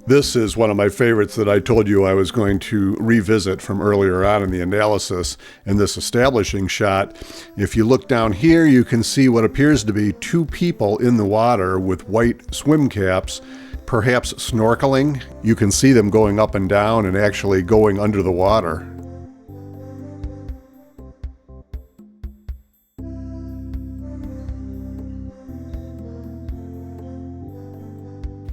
This is one of my favorites that I told you I was going to revisit from earlier on in the analysis. In this establishing shot, if you look down here, you can see what appears to be two people in the water with white swim caps, perhaps snorkeling. You can see them going up and down and actually going under the water.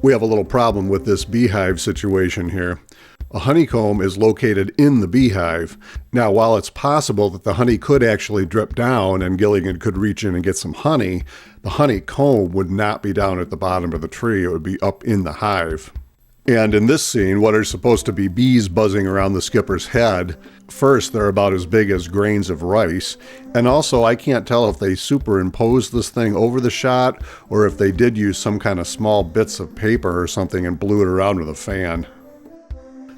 We have a little problem with this beehive situation here. A honeycomb is located in the beehive. Now, while it's possible that the honey could actually drip down and Gilligan could reach in and get some honey, the honeycomb would not be down at the bottom of the tree. It would be up in the hive. And in this scene, what are supposed to be bees buzzing around the skipper's head, first, they're about as big as grains of rice. And also, I can't tell if they superimposed this thing over the shot or if they did use some kind of small bits of paper or something and blew it around with a fan.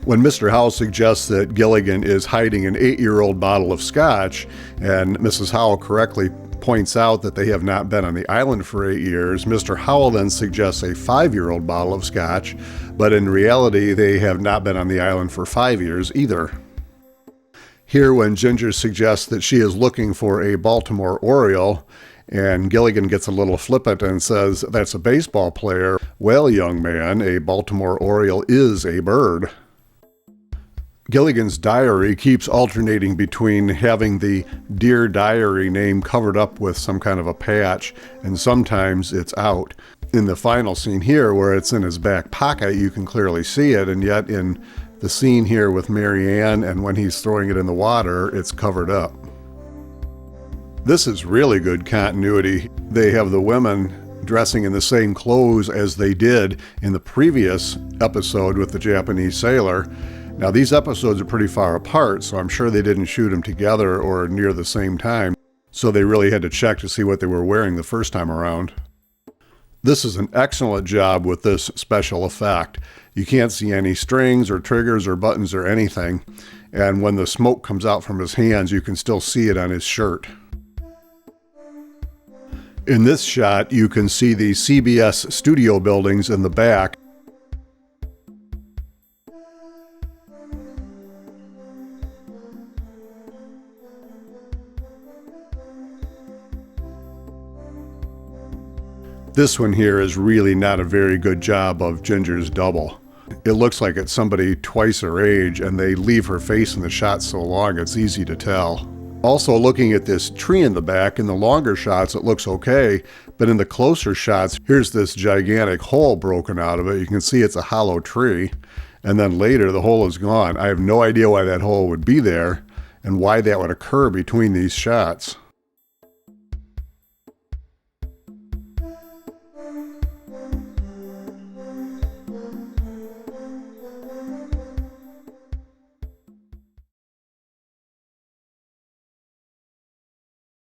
When Mr. Howell suggests that Gilligan is hiding an 8-year-old bottle of scotch, and Mrs. Howell correctly points out that they have not been on the island for 8 years, Mr. Howell then suggests a 5-year-old bottle of scotch, but in reality they have not been on the island for 5 years either. Here, when Ginger suggests that she is looking for a Baltimore Oriole, and Gilligan gets a little flippant and says, "That's a baseball player." Well, young man, a Baltimore Oriole is a bird. Gilligan's diary keeps alternating between having the Dear Diary name covered up with some kind of a patch, and sometimes it's out. In the final scene here, where it's in his back pocket, you can clearly see it, and yet in the scene here with Mary Ann and when he's throwing it in the water, it's covered up. This is really good continuity. They have the women dressing in the same clothes as they did in the previous episode with the Japanese sailor. Now, these episodes are pretty far apart, so I'm sure they didn't shoot them together or near the same time, so they really had to check to see what they were wearing the first time around. This is an excellent job with this special effect. You can't see any strings or triggers or buttons or anything, and when the smoke comes out from his hands, you can still see it on his shirt. In this shot, you can see the CBS studio buildings in the back. This one here is really not a very good job of Ginger's double. It looks like it's somebody twice her age, and they leave her face in the shot so long it's easy to tell. Also, looking at this tree in the back, in the longer shots it looks okay, but in the closer shots, here's this gigantic hole broken out of it. You can see it's a hollow tree, and then later the hole is gone. I have no idea why that hole would be there and why that would occur between these shots.